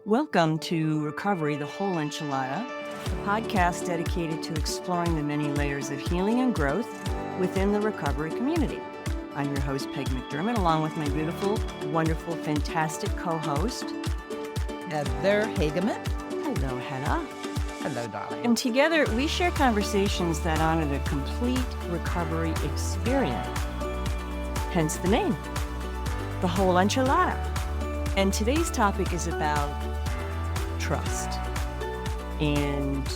Welcome to Recovery, the Whole Enchilada, a podcast dedicated to exploring the many layers of healing and growth within the recovery community. I'm your host, Peg McDermott, along with my beautiful, wonderful, fantastic co-host, Heather Hageman. Hello, Heather. Hello, darling. And together, we share conversations that honor the complete recovery experience, hence the name, the Whole Enchilada. And today's topic is about trust and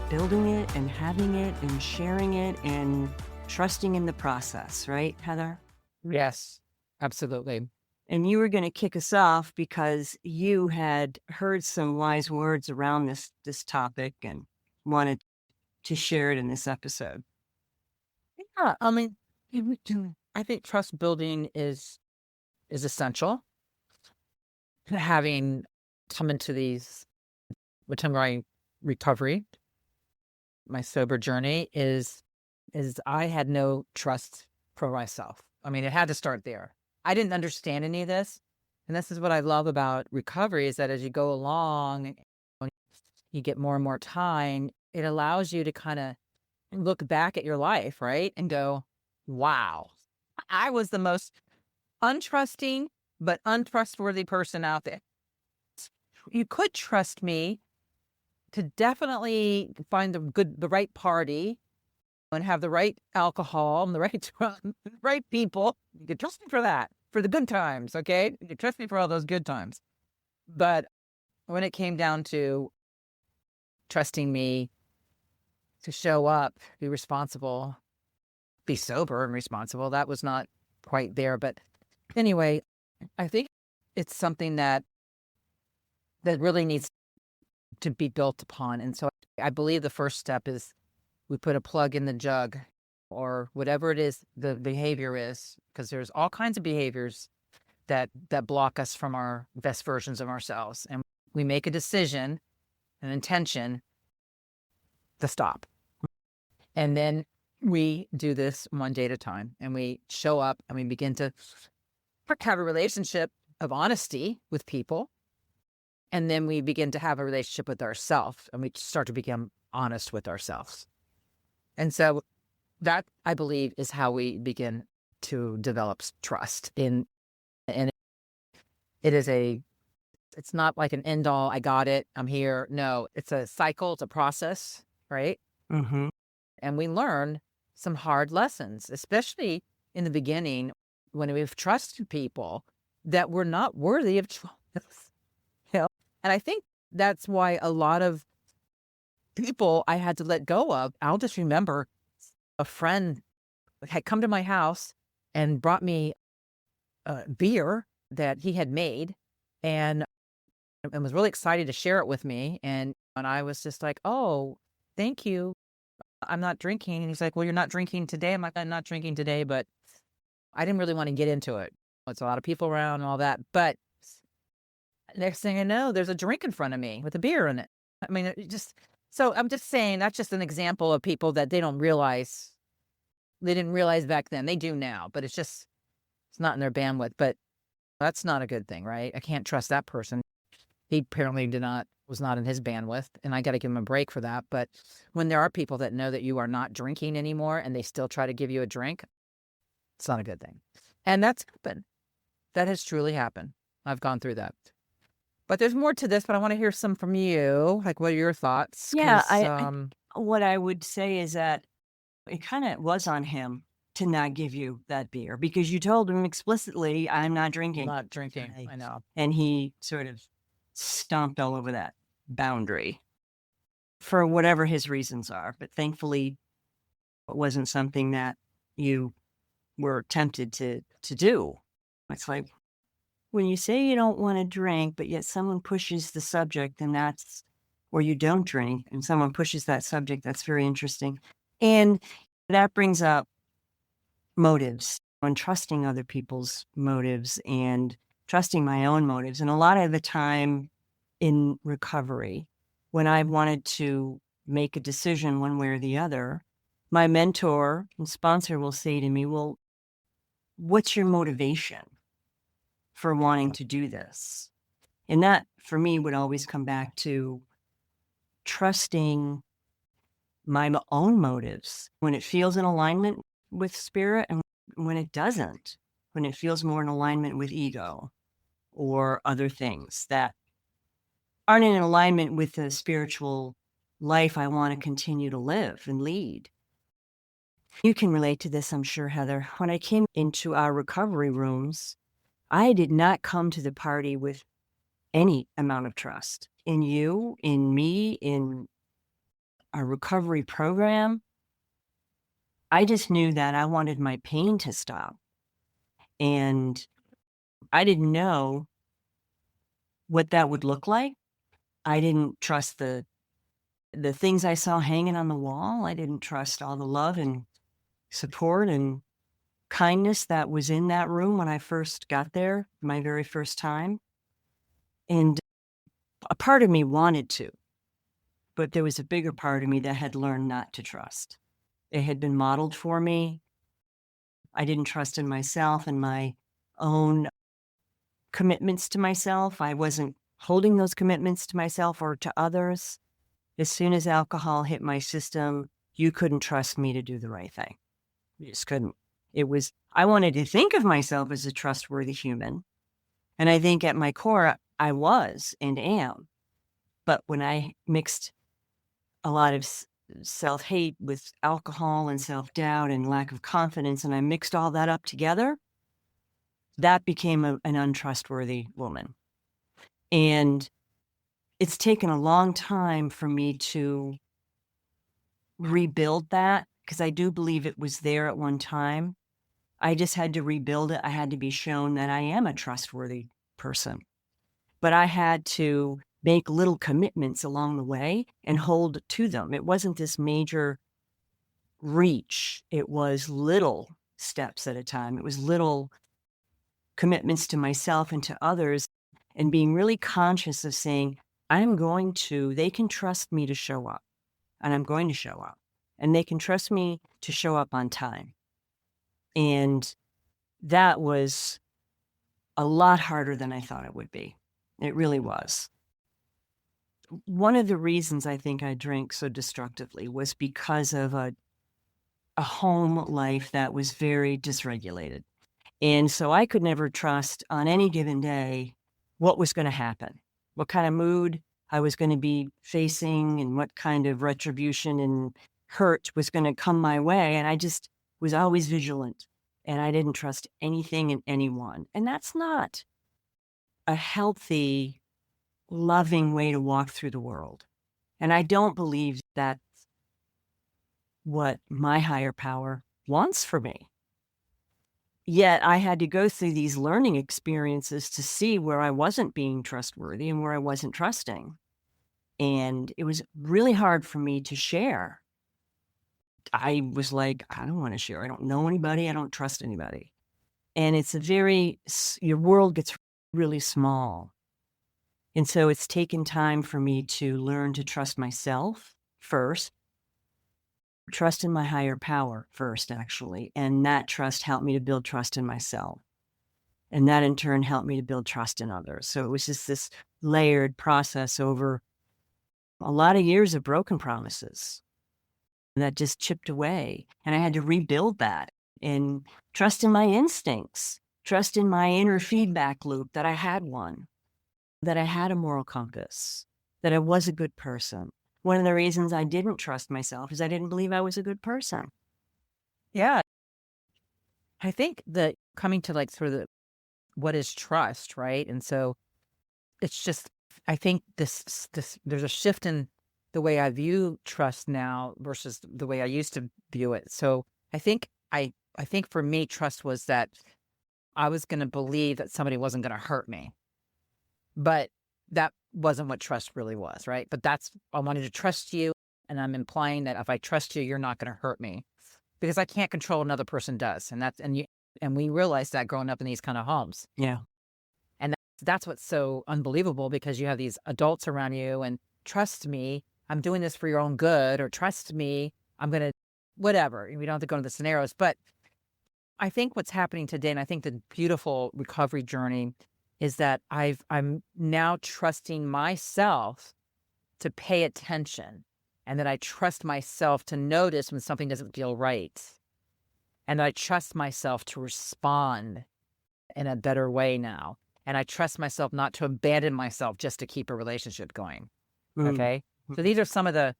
building it and having it and sharing it and trusting in the process, right, Heather? Yes, absolutely. And you were going to kick us off because you had heard some wise words around this topic and wanted to share it in this episode. Yeah, I think trust building is essential. Having come into recovery, my sober journey is I had no trust for myself. I mean, it had to start there. I didn't understand any of this. And this is what I love about recovery is that as you go along, you get more and more time, it allows you to kind of look back at your life, right? And go, wow, I was the most untrusting but untrustworthy person out there. You could trust me to definitely find the right party and have the right alcohol and the right people. You could trust me for that, for the good times, okay? You could trust me for all those good times. But when it came down to trusting me to show up, be responsible, be sober and responsible, that was not quite there. But anyway, I think it's something that really needs to be built upon. And so I believe the first step is we put a plug in the jug or whatever it is the behavior is, because there's all kinds of behaviors that block us from our best versions of ourselves. And we make a decision, an intention to stop. And then we do this one day at a time and we show up and we begin to have a relationship of honesty with people. And then we begin to have a relationship with ourselves and we start to become honest with ourselves. And so that, I believe, is how we begin to develop trust and it's not like an end all, I got it, I'm here. No, it's a cycle, it's a process, right? Mm-hmm. And we learn some hard lessons, especially in the beginning when we've trusted people that were not worthy of trust. And I think that's why a lot of people I had to let go of. I'll just remember a friend had come to my house and brought me a beer that he had made and was really excited to share it with me. And I was just like, oh, thank you. I'm not drinking. And he's like, well, you're not drinking today. I'm like, I'm not drinking today, but I didn't really want to get into it. It's a lot of people around and all that. But next thing I know, there's a drink in front of me with a beer in it. I mean, so I'm just saying that's just an example of people that they don't realize. They didn't realize back then. They do now, but it's not in their bandwidth. But that's not a good thing, right? I can't trust that person. He apparently was not in his bandwidth, and I got to give him a break for that. But when there are people that know that you are not drinking anymore and they still try to give you a drink, it's not a good thing. And that's happened. That has truly happened. I've gone through that. But there's more to this, but I want to hear some from you. Like, what are your thoughts? Yeah, what I would say is that it kind of was on him to not give you that beer because you told him explicitly, I'm not drinking. Not drinking, I know. And he sort of stomped all over that boundary for whatever his reasons are. But thankfully, it wasn't something that you were tempted to do. It's like, when you say you don't want to drink, but yet someone pushes the subject or you don't drink and someone pushes that subject, that's very interesting. And that brings up motives and trusting other people's motives and trusting my own motives. And a lot of the time in recovery, when I wanted to make a decision one way or the other, my mentor and sponsor will say to me, well, what's your motivation for wanting to do this? And that for me would always come back to trusting my own motives when it feels in alignment with spirit and when it doesn't, when it feels more in alignment with ego or other things that aren't in alignment with the spiritual life I want to continue to live and lead. You can relate to this, I'm sure, Heather. When I came into our recovery rooms, I did not come to the party with any amount of trust in you, in me, in our recovery program. I just knew that I wanted my pain to stop. And I didn't know what that would look like. I didn't trust the things I saw hanging on the wall. I didn't trust all the love and support and kindness that was in that room when I first got there, my very first time. And a part of me wanted to, but there was a bigger part of me that had learned not to trust. It had been modeled for me. I didn't trust in myself and my own commitments to myself. I wasn't holding those commitments to myself or to others. As soon as alcohol hit my system, you couldn't trust me to do the right thing. You just couldn't. I wanted to think of myself as a trustworthy human. And I think at my core, I was and am. But when I mixed a lot of self-hate with alcohol and self-doubt and lack of confidence, and I mixed all that up together, that became an untrustworthy woman. And it's taken a long time for me to rebuild that, because I do believe it was there at one time. I just had to rebuild it. I had to be shown that I am a trustworthy person. But I had to make little commitments along the way and hold to them. It wasn't this major reach. It was little steps at a time. It was little commitments to myself and to others, and being really conscious of saying, they can trust me to show up, and I'm going to show up, and they can trust me to show up on time. And that was a lot harder than I thought it would be. It really was. One of the reasons I think I drank so destructively was because of a home life that was very dysregulated. And so I could never trust on any given day what was going to happen, what kind of mood I was going to be facing, and what kind of retribution and hurt was going to come my way. And I just was always vigilant, and I didn't trust anything and anyone. And that's not a healthy, loving way to walk through the world. And I don't believe that's what my higher power wants for me. Yet I had to go through these learning experiences to see where I wasn't being trustworthy and where I wasn't trusting. And it was really hard for me to share. I was like, I don't want to share. I don't know anybody. I don't trust anybody. And your world gets really small. And so it's taken time for me to learn to trust myself first, trust in my higher power first, actually. And that trust helped me to build trust in myself. And that in turn helped me to build trust in others. So it was just this layered process over a lot of years of broken promises that just chipped away. And I had to rebuild that and trust in my instincts, trust in my inner feedback loop that I had one, that I had a moral compass, that I was a good person. One of the reasons I didn't trust myself is I didn't believe I was a good person. Yeah. I think that coming to what is trust, right? And so it's just, I think this there's a shift in the way I view trust now versus the way I used to view it. So I think for me, trust was that I was going to believe that somebody wasn't going to hurt me. But that wasn't what trust really was, right? But I wanted to trust you, and I'm implying that if I trust you, you're not going to hurt me, because I can't control what another person does, and we realized that growing up in these kind of homes. Yeah. And that's what's so unbelievable, because you have these adults around you, and trust me, I'm doing this for your own good, or trust me, I'm going to, whatever. We don't have to go into the scenarios, but I think what's happening today, and I think the beautiful recovery journey is that I'm now trusting myself to pay attention, and that I trust myself to notice when something doesn't feel right. And I trust myself to respond in a better way now. And I trust myself not to abandon myself just to keep a relationship going. Mm. Okay. So these are some of the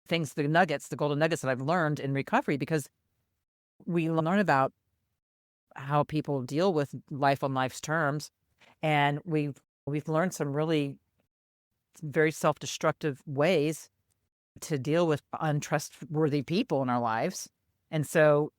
things, the nuggets, the golden nuggets that I've learned in recovery, because we learn about how people deal with life on life's terms. And we've learned some really very self-destructive ways to deal with untrustworthy people in our lives. And so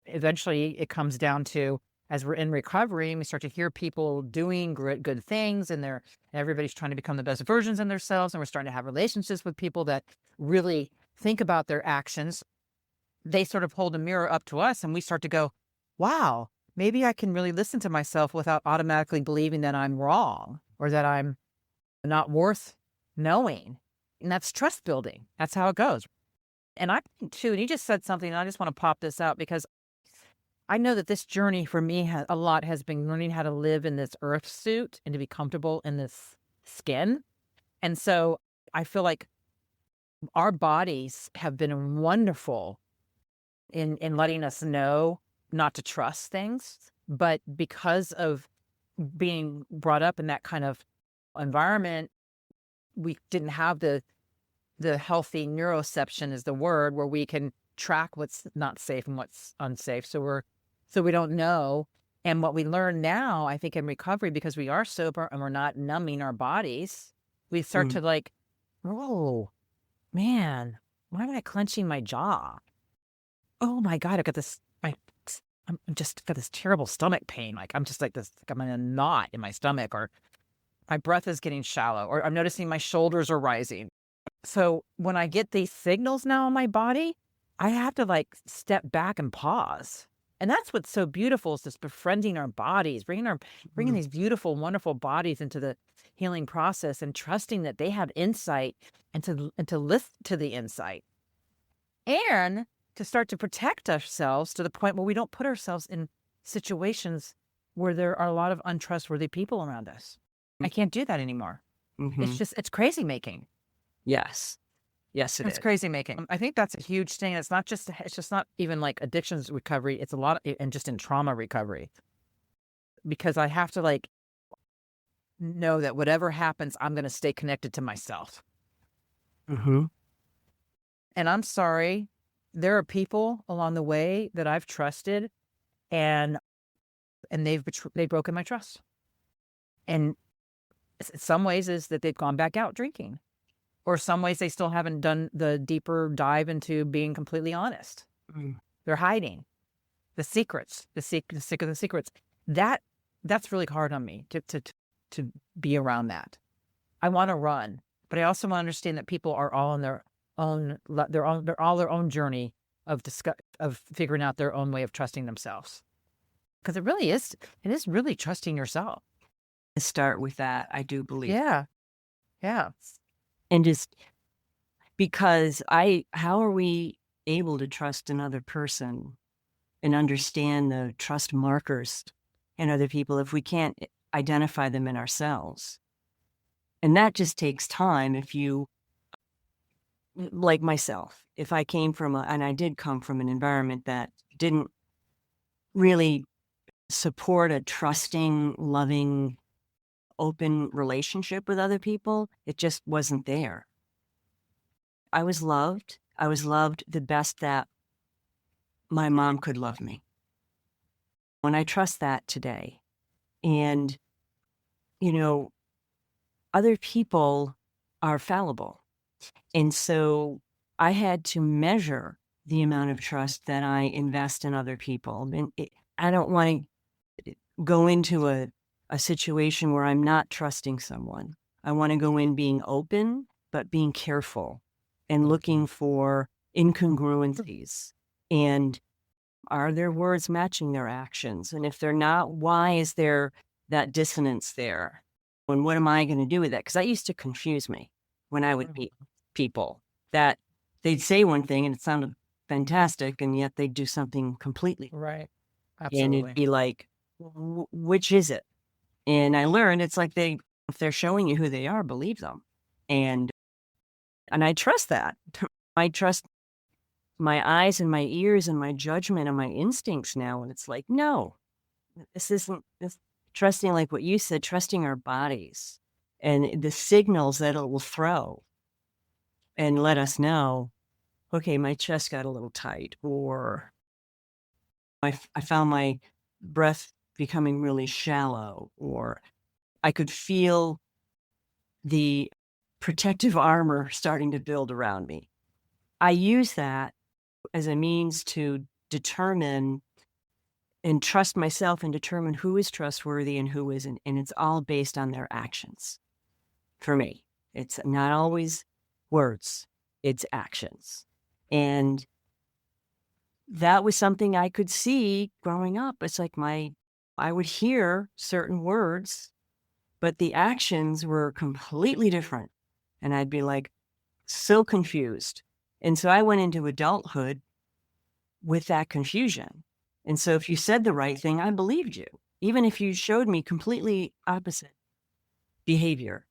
eventually it comes down to, as we're in recovery and we start to hear people doing good things, and everybody's trying to become the best versions of themselves, and we're starting to have relationships with people that really think about their actions, they sort of hold a mirror up to us, and we start to go, wow, maybe I can really listen to myself without automatically believing that I'm wrong or that I'm not worth knowing. And that's trust building. That's how it goes. And I think too, and you just said something, and I just want to pop this out, because I know that this journey for me a lot has been learning how to live in this earth suit and to be comfortable in this skin. And so I feel like our bodies have been wonderful in letting us know not to trust things. But because of being brought up in that kind of environment, we didn't have the healthy neuroception is the word, where we can track what's not safe and what's unsafe. So we don't know. And what we learn now, I think, in recovery, because we are sober and we're not numbing our bodies, we start to like, oh man, why am I clenching my jaw? Oh my God, I've got this, I'm just got this terrible stomach pain. Like I'm just like this, like I'm in a knot in my stomach, or my breath is getting shallow, or I'm noticing my shoulders are rising. So when I get these signals now in my body, I have to like step back and pause. And that's what's so beautiful, is this befriending our bodies, bringing these beautiful, wonderful bodies into the healing process, and trusting that they have insight, and to listen to the insight, and to start to protect ourselves to the point where we don't put ourselves in situations where there are a lot of untrustworthy people around us. I can't do that anymore. It's crazy making. Yes. Yes, it It's is. crazy making. I think that's a huge thing. It's just not even like addictions recovery. It's a lot and just in trauma recovery, because I have to like know that whatever happens, I'm going to stay connected to myself. And I'm sorry, there are people along the way that I've trusted, and they've broken my trust. And in some ways is that they've gone back out drinking, or some ways they still haven't done the deeper dive into being completely honest. They're hiding the secrets, the secrets. That's really hard on me to be around that. I want to run, but I also want to understand that people are all on their own journey of figuring out their own way of trusting themselves. Because it is really trusting yourself. Start with that, I do believe. Yeah. Yeah. And just because how are we able to trust another person and understand the trust markers in other people if we can't identify them in ourselves? And that just takes time. If you, like myself, if I came from and I did come from an environment that didn't really support a trusting, loving, open relationship with other people, it just wasn't there. I was loved. I was loved the best that my mom could love me. When I trust that today, and, other people are fallible. And so I had to measure the amount of trust that I invest in other people. And I don't want to go into a situation where I'm not trusting someone. I want to go in being open, but being careful and looking for incongruencies. And are their words matching their actions? And if they're not, why is there that dissonance there? And what am I going to do with that? Because that used to confuse me when I would meet people, that they'd say one thing and it sounded fantastic, and yet they'd do something completely right. And it'd be like, which is it? And I learned it's like if they're showing you who they are, believe them. And I trust that. I trust my eyes and my ears and my judgment and my instincts now. And it's like, no, this isn't this trusting, like what you said, trusting our bodies and the signals that it will throw and let us know, okay, my chest got a little tight, or I found my breath becoming really shallow, or I could feel the protective armor starting to build around me. I use that as a means to determine and trust myself and determine who is trustworthy and who isn't. And it's all based on their actions. For me, it's not always words, it's actions. And that was something I could see growing up. It's like I would hear certain words, but the actions were completely different. And I'd be like so confused. And so I went into adulthood with that confusion. And so if you said the right thing, I believed you, even if you showed me completely opposite behavior.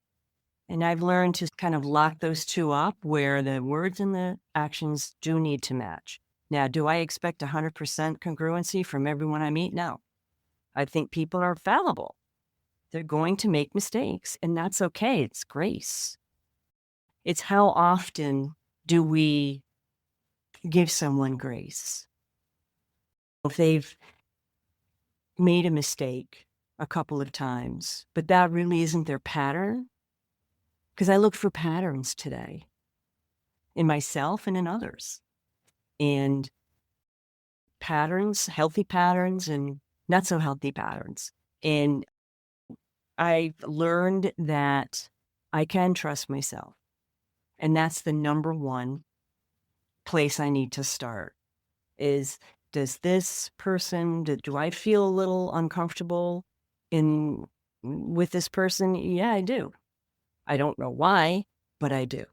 And I've learned to kind of lock those two up where the words and the actions do need to match. Now, do I expect 100% congruency from everyone I meet? No. I think people are fallible. They're going to make mistakes, and that's okay. It's grace. It's how often do we give someone grace? If they've made a mistake a couple of times, but that really isn't their pattern, because I look for patterns today in myself and in others. And patterns, healthy patterns and not so healthy patterns. And I've learned that I can trust myself. And that's the number one place I need to start is, does this person, do I feel a little uncomfortable with this person? Yeah, I do. I don't know why, but I do.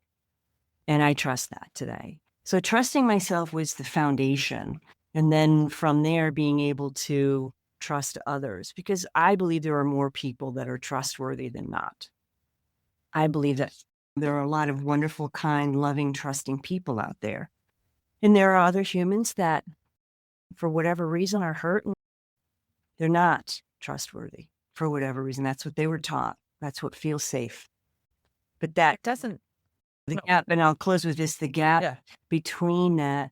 And I trust that today. So trusting myself was the foundation. And then from there, being able to trust others, because I believe there are more people that are trustworthy than not. I believe that there are a lot of wonderful, kind, loving, trusting people out there. And there are other humans that, for whatever reason, are hurt. And they're not trustworthy for whatever reason. That's what they were taught. That's what feels safe. But that Doesn't the no. gap, and I'll close with this, the gap Yeah. between that,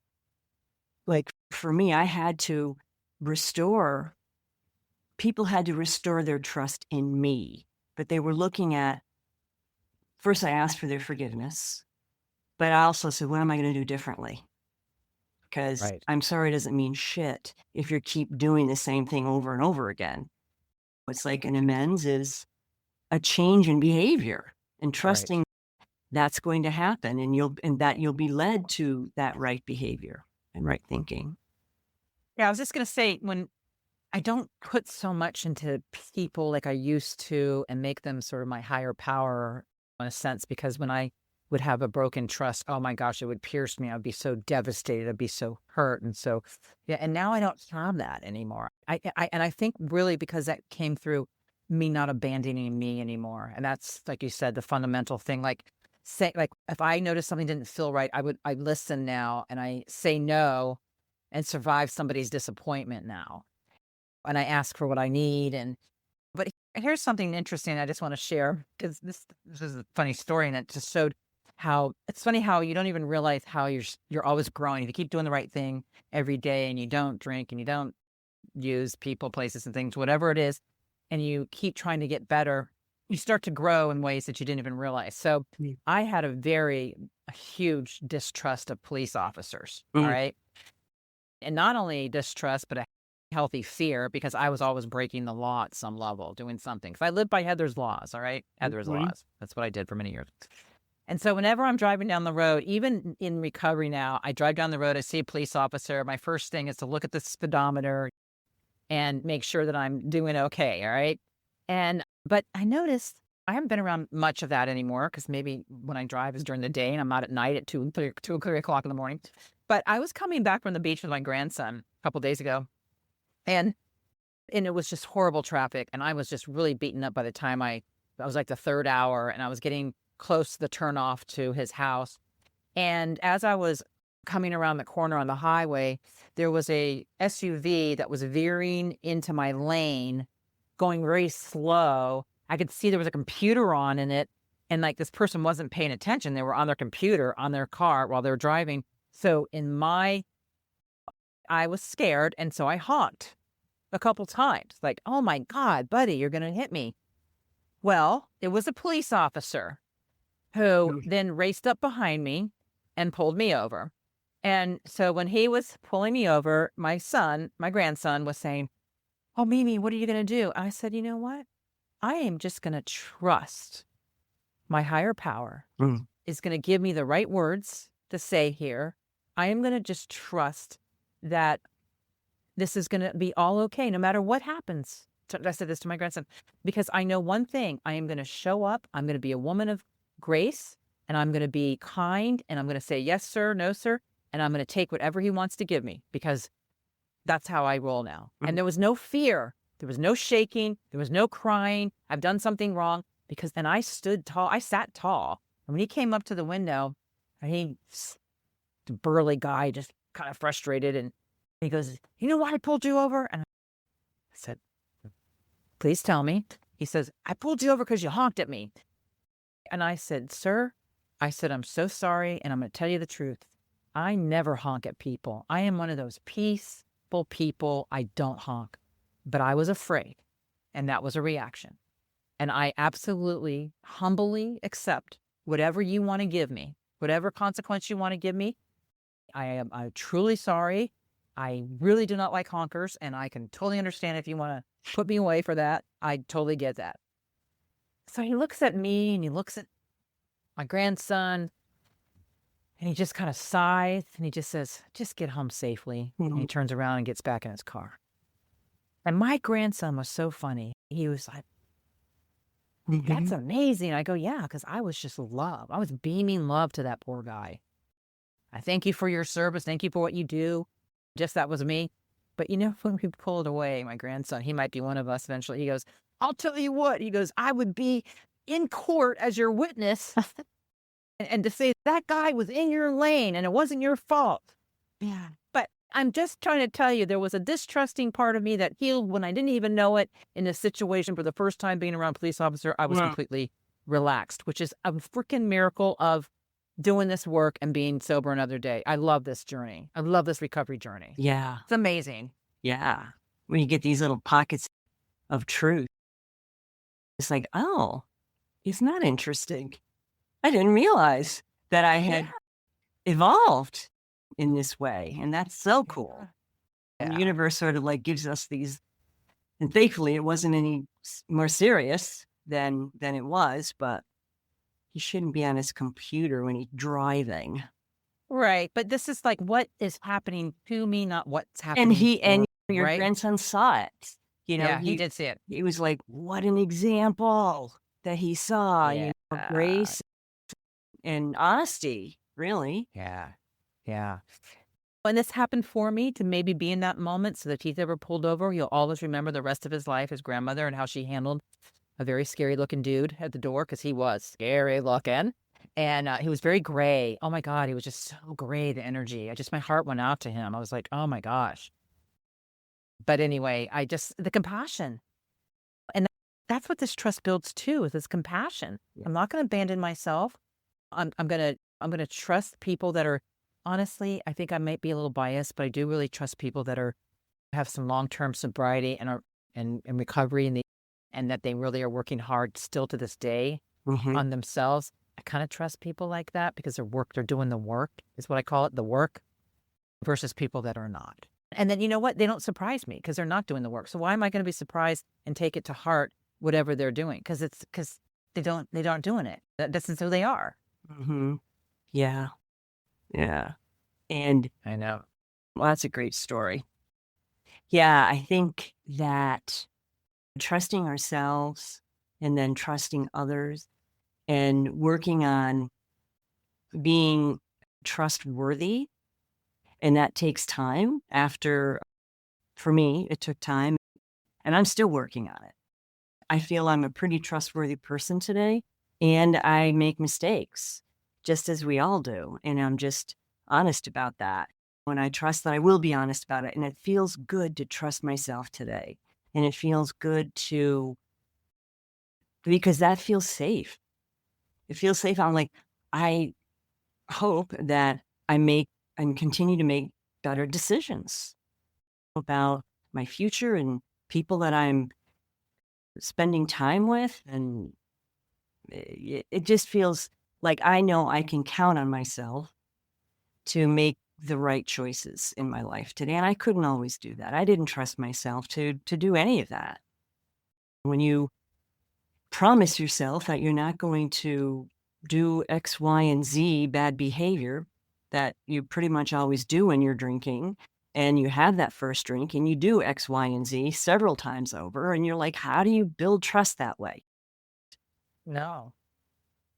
like for me, I had to restore, people had to restore their trust in me, but they were looking at, first I asked for their forgiveness, but I also said, what am I going to do differently? Because Right. I'm sorry doesn't mean shit if you keep doing the same thing over and over again. What's like an amends is a change in behavior and trusting that's going to happen, and you'll be led to that right behavior and right thinking. Yeah, I was just gonna say, when I don't put so much into people like I used to and make them sort of my higher power in a sense, because when I would have a broken trust, oh my gosh, it would pierce me. I'd be so devastated. I'd be so hurt. And so, yeah. And now I don't have that anymore. And I think really because that came through me not abandoning me anymore. And that's, like you said, the fundamental thing. Like, say, like if I noticed something didn't feel right, I listen now and I say no and survive somebody's disappointment now. And I ask for what I need. But here's something interesting I just want to share, because this is a funny story, and it just showed how it's funny how you don't even realize how you're always growing. If you keep doing the right thing every day and you don't drink and you don't use people, places, and things, whatever it is, and you keep trying to get better, you start to grow in ways that you didn't even realize. So Mm. I had a huge distrust of police officers. All Mm. right. And not only distrust, but a healthy fear, because I was always breaking the law at some level, doing something. Because I lived by Heather's laws, all right? Heather's Mhm. laws. That's what I did for many years. And so whenever I'm driving down the road, even in recovery now, I drive down the road, I see a police officer. My first thing is to look at the speedometer and make sure that I'm doing okay, all right? But I noticed I haven't been around much of that anymore, because maybe when I drive is during the day and I'm not at night at 3 o'clock in the morning. But I was coming back from the beach with my grandson a couple days ago, and And it was just horrible traffic. And I was just really beaten up by the time I was like the third hour, and I was getting close to the turnoff to his house. And as I was coming around the corner on the highway, there was a SUV that was veering into my lane, going very slow. I could see there was a computer on in it. And like this person wasn't paying attention. They were on their computer, on their car while they were driving. So I was scared. And so I honked a couple times, like, oh my God, buddy, you're going to hit me. Well, it was a police officer who then raced up behind me and pulled me over. And so when he was pulling me over, my grandson was saying, oh, Mimi, what are you going to do? I said, you know what? I am just going to trust my higher power is going to give me the right words to say here. I am going to just trust that this is going to be all okay, no matter what happens. So I said this to my grandson, because I know one thing. I am going to show up. I'm going to be a woman of grace, and I'm going to be kind, and I'm going to say, yes, sir, no, sir. And I'm going to take whatever he wants to give me, because that's how I roll now. And there was no fear. There was no shaking. There was no crying. I've done something wrong. Because then I stood tall. I sat tall. And when he came up to the window, the burly guy, just kind of frustrated. And he goes, you know why I pulled you over? And I said, please tell me. He says, I pulled you over because you honked at me. And I said, sir, I'm so sorry. And I'm going to tell you the truth. I never honk at people. I am one of those peaceful people. I don't honk. But I was afraid. And that was a reaction. And I absolutely humbly accept whatever you want to give me, whatever consequence you want to give me. I'm truly sorry. I really do not like honkers, and I can totally understand if you want to put me away for that. I totally get that. So he looks at me and he looks at my grandson, and he just kind of sighs and he just says, just get home safely. And he turns around and gets back in his car. And my grandson was so funny. He was like, that's amazing. I go, yeah, because I was just love. I was beaming love to that poor guy. I thank you for your service. Thank you for what you do. Just that was me. But when we pulled away, my grandson, he might be one of us eventually. He goes, I'll tell you what. He goes, I would be in court as your witness and to say that guy was in your lane and it wasn't your fault. Yeah. But I'm just trying to tell you, there was a distrusting part of me that healed when I didn't even know it. In a situation for the first time being around a police officer, I was completely relaxed, which is a freaking miracle of doing this work and being sober another day. I love this journey. I love this recovery journey. Yeah. It's amazing. Yeah. When you get these little pockets of truth, it's like, oh, it's not interesting. I didn't realize that I had evolved in this way. And that's so cool. And the universe sort of like gives us these, and thankfully it wasn't any more serious than it was, but he shouldn't be on his computer when he's driving. Right. But this is like what is happening to me, not what's happening. And your grandson saw it. He did see it. He was like, what an example that he saw, grace and honesty, really. Yeah. Yeah. And this happened for me to maybe be in that moment. So that if he's ever pulled over, he'll always remember the rest of his life, his grandmother, and how she handled a very scary looking dude at the door, because he was scary looking. And he was very gray. Oh my God, he was just so gray, the energy. My heart went out to him. I was like, oh my gosh. But anyway, the compassion. And that's what this trust builds too, is this compassion. Yeah. I'm not going to abandon myself. I'm going to trust people that are, honestly, I think I might be a little biased, but I do really trust people that have some long-term sobriety and are in recovery, and that they really are working hard still to this day on themselves. I kind of trust people like that because they're doing the work, is what I call it, the work, versus people that are not. And then you know what? They don't surprise me because they're not doing the work. So why am I going to be surprised and take it to heart, whatever they're doing? Because they aren't doing it. That's who they are. Yeah. Yeah. And I know. Well, that's a great story. Yeah. I think that trusting ourselves and then trusting others and working on being trustworthy, and that takes time. For me, it took time. and I'm still working on it. I feel I'm a pretty trustworthy person today, and I make mistakes, just as we all do. And I'm just honest about that. When I trust that I will be honest about it, and it feels good to trust myself today. And it feels good because that feels safe. It feels safe. I'm like, I hope that I make and continue to make better decisions about my future and people that I'm spending time with. And it just feels like I know I can count on myself to make the right choices in my life today. And I couldn't always do that. I didn't trust myself to do any of that. When you promise yourself that you're not going to do X, Y, and Z bad behavior that you pretty much always do when you're drinking, and you have that first drink and you do X, Y, and Z several times over, and you're like, how do you build trust that way? No,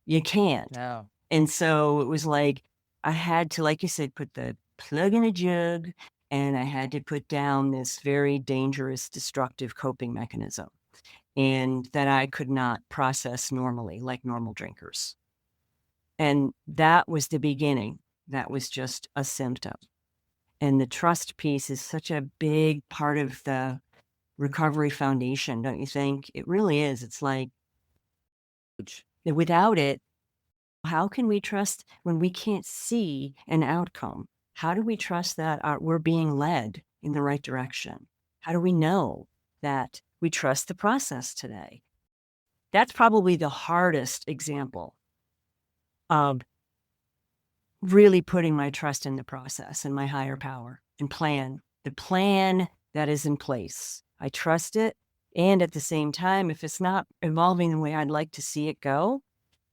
You can't. no. And so it was like, I had to, like you said, put the plug in a jug, and I had to put down this very dangerous, destructive coping mechanism, and that I could not process normally, like normal drinkers. And that was the beginning. That was just a symptom. And the trust piece is such a big part of the recovery foundation, don't you think? It really is. It's like, without it, how can we trust when we can't see an outcome? How do we trust that we're being led in the right direction? How do we know that we trust the process today? That's probably the hardest example of really putting my trust in the process and my higher power and plan, the plan that is in place. I trust it. And at the same time, if it's not evolving the way I'd like to see it go,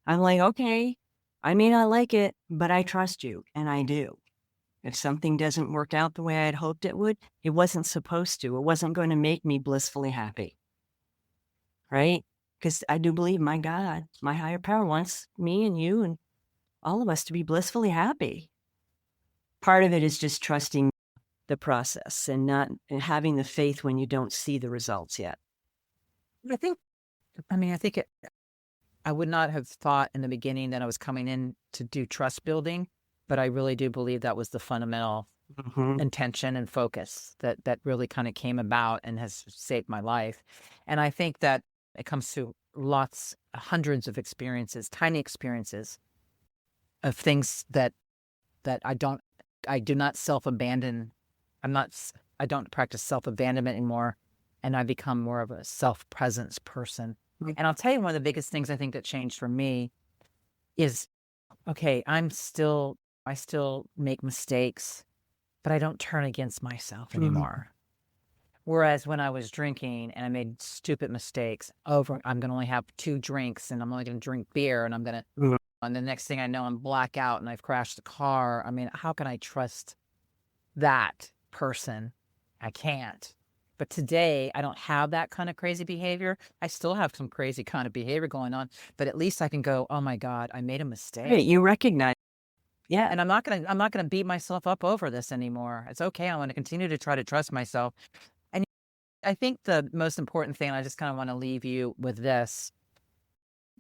I'm like, okay, I may not like it, but I trust you, and I do. If something doesn't work out the way I'd hoped it would, it wasn't supposed to. It wasn't going to make me blissfully happy, right? Because I do believe my God, my higher power wants me and you and all of us to be blissfully happy. Part of it is just trusting the process and not having the faith when you don't see the results yet. I would not have thought in the beginning that I was coming in to do trust building, but I really do believe that was the fundamental intention and focus that really kind of came about and has saved my life. And I think that it comes to hundreds of experiences, tiny experiences of things that I do not self-abandon. I don't practice self-abandonment anymore. And I become more of a self-presence person. And I'll tell you, one of the biggest things I think that changed for me is, okay, I still make mistakes, but I don't turn against myself anymore. Whereas when I was drinking and I made stupid mistakes, I'm going to only have 2 drinks and I'm only going to drink beer and and the next thing I know, I'm blackout and I've crashed the car. I mean, how can I trust that person? I can't. But today, I don't have that kind of crazy behavior. I still have some crazy kind of behavior going on, but at least I can go, oh my God, I made a mistake. Hey, you recognize. Yeah. And I'm not gonna beat myself up over this anymore. It's okay. I want to continue to try to trust myself. And I think the most important thing, I just kind of want to leave you with this,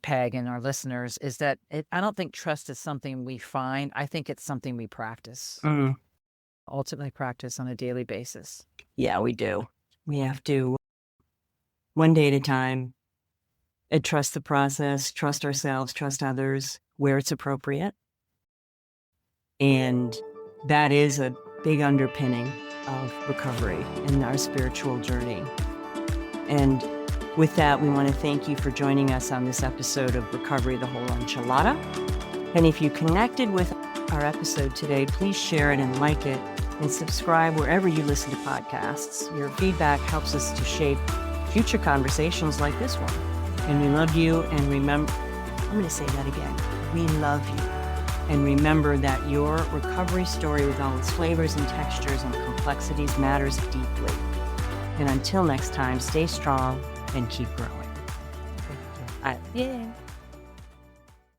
Peg, and our listeners, is that I don't think trust is something we find. I think it's something we practice. Ultimately practice on a daily basis. Yeah, we do. We have to, one day at a time, trust the process, trust ourselves, trust others where it's appropriate. And that is a big underpinning of recovery in our spiritual journey. And with that, we want to thank you for joining us on this episode of Recovery, the Whole Enchilada. And if you connected with our episode today, please share it and like it, and subscribe wherever you listen to podcasts. Your feedback helps us to shape future conversations like this one. And we love you, and remember, I'm going to say that again. We love you. And remember that your recovery story with all its flavors and textures and complexities matters deeply. And until next time, stay strong and keep growing. Yeah.